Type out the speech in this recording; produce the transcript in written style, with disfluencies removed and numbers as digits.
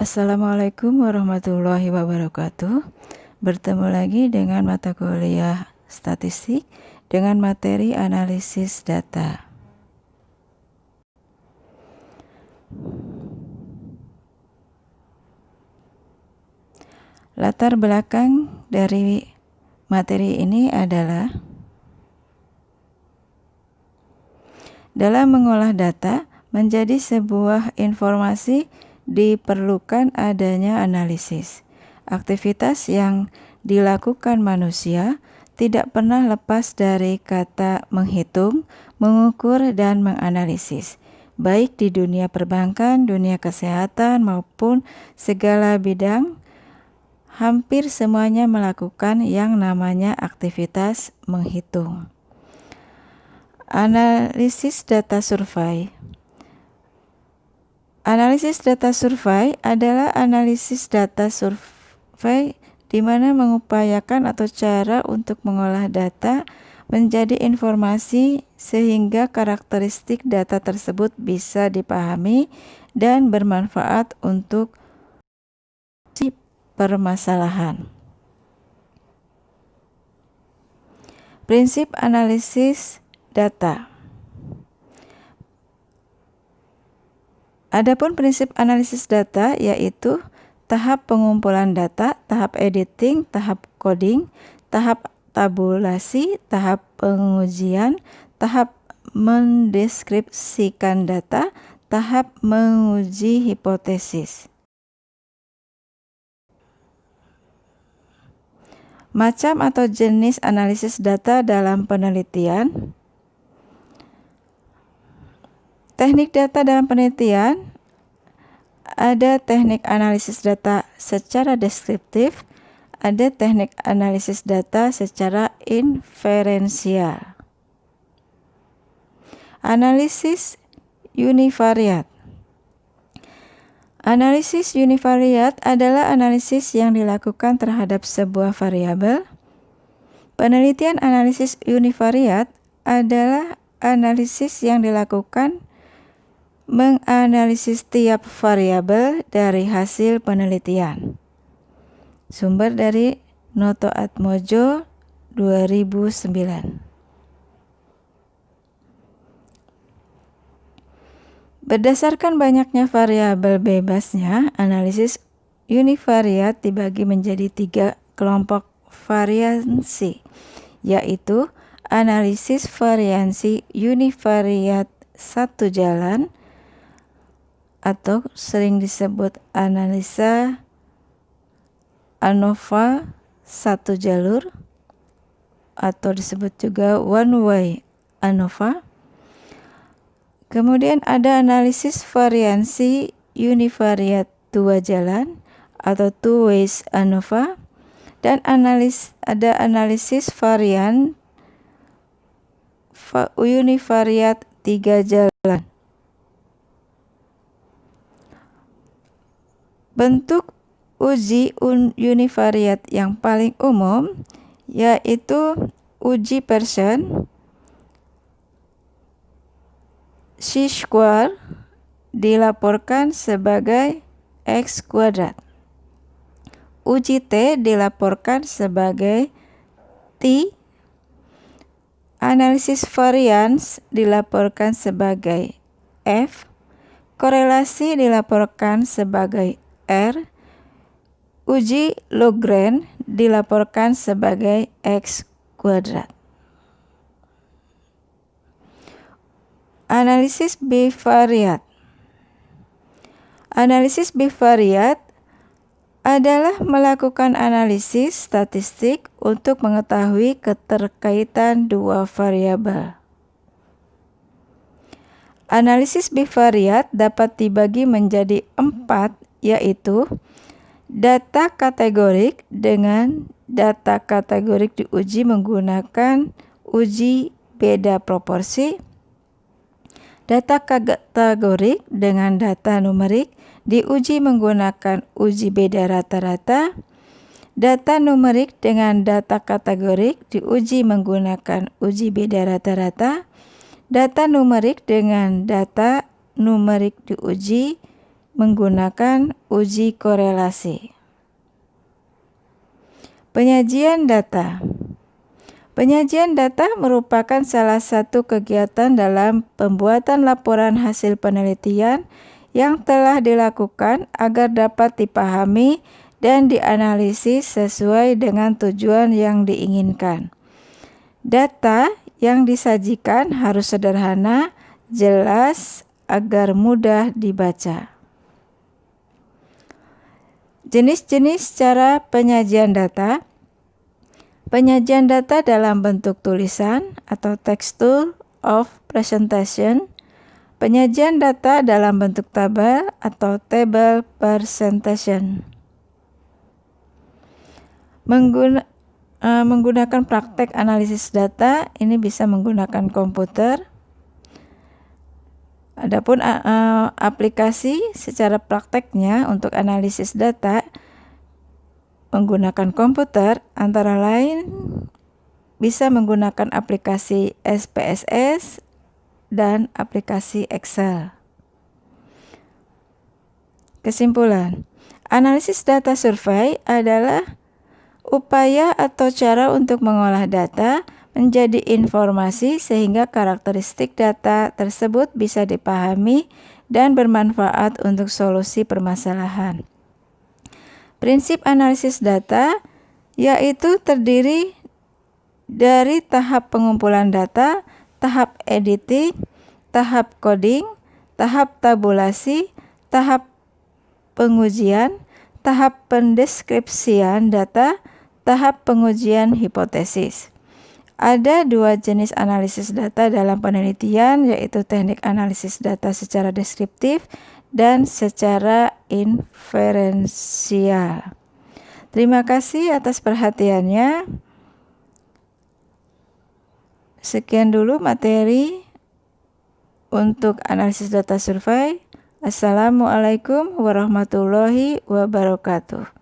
Assalamualaikum warahmatullahi wabarakatuh. Bertemu lagi dengan mata kuliah statistik dengan materi analisis data. Latar belakang dari materi ini adalah dalam mengolah data menjadi sebuah informasi diperlukan adanya analisis. Aktivitas yang dilakukan manusia tidak pernah lepas dari kata menghitung, mengukur, dan menganalisis, baik di dunia perbankan, dunia kesehatan, maupun segala bidang. Hampir semuanya melakukan yang namanya aktivitas menghitung. Analisis data survei. Analisis data survei adalah analisis data survei di mana mengupayakan atau cara untuk mengolah data menjadi informasi sehingga karakteristik data tersebut bisa dipahami dan bermanfaat untuk permasalahan. Prinsip analisis data. Adapun prinsip analisis data yaitu tahap pengumpulan data, tahap editing, tahap coding, tahap tabulasi, tahap pengujian, tahap mendeskripsikan data, tahap menguji hipotesis. Macam atau jenis analisis data dalam penelitian. Teknik data dalam penelitian, ada teknik analisis data secara deskriptif, ada teknik analisis data secara inferensial. Analisis univariat. Analisis univariat adalah analisis yang dilakukan terhadap sebuah variabel. Penelitian analisis univariat adalah analisis yang dilakukan menganalisis tiap variabel dari hasil penelitian. Sumber dari Noto Atmojo 2009. Berdasarkan banyaknya variabel bebasnya, analisis univariat dibagi menjadi 3 kelompok variansi, yaitu analisis variansi univariat satu jalan atau sering disebut analisa ANOVA satu jalur atau disebut juga one way ANOVA. Kemudian ada analisis variansi univariat dua jalan atau two ways ANOVA, dan ada analisis varian univariat tiga jalan. Bentuk uji univariat yang paling umum yaitu uji Pearson, chi-square dilaporkan sebagai X kuadrat. Uji T dilaporkan sebagai T. Analisis varians dilaporkan sebagai F. Korelasi dilaporkan sebagai R. Uji Lagrange dilaporkan sebagai X kuadrat. Analisis bivariat. Analisis bivariat adalah melakukan analisis statistik untuk mengetahui keterkaitan dua variabel. Analisis bivariat dapat dibagi menjadi 4, yaitu data kategorik dengan data kategorik diuji menggunakan uji beda proporsi, data kategorik dengan data numerik diuji menggunakan uji beda rata-rata, data numerik dengan data kategorik diuji menggunakan uji beda rata-rata, data numerik dengan data numerik diuji menggunakan uji korelasi. Penyajian data. Penyajian data merupakan salah satu kegiatan dalam pembuatan laporan hasil penelitian yang telah dilakukan agar dapat dipahami dan dianalisis sesuai dengan tujuan yang diinginkan. Data yang disajikan harus sederhana, jelas, agar mudah dibaca. Jenis-jenis cara penyajian data. Penyajian data dalam bentuk tulisan atau texture of presentation. Penyajian data dalam bentuk tabel atau table presentation. Menggunakan praktek analisis data, ini bisa menggunakan komputer. Adapun aplikasi secara prakteknya untuk analisis data menggunakan komputer antara lain bisa menggunakan aplikasi SPSS dan aplikasi Excel. Kesimpulan, analisis data survei adalah upaya atau cara untuk mengolah data menjadi informasi sehingga karakteristik data tersebut bisa dipahami dan bermanfaat untuk solusi permasalahan. Prinsip analisis data yaitu terdiri dari tahap pengumpulan data, tahap editing, tahap coding, tahap tabulasi, tahap pengujian, tahap pendeskripsian data, tahap pengujian hipotesis. Ada dua jenis analisis data dalam penelitian, yaitu teknik analisis data secara deskriptif dan secara inferensial. Terima kasih atas perhatiannya. Sekian dulu materi untuk analisis data survei. Assalamualaikum warahmatullahi wabarakatuh.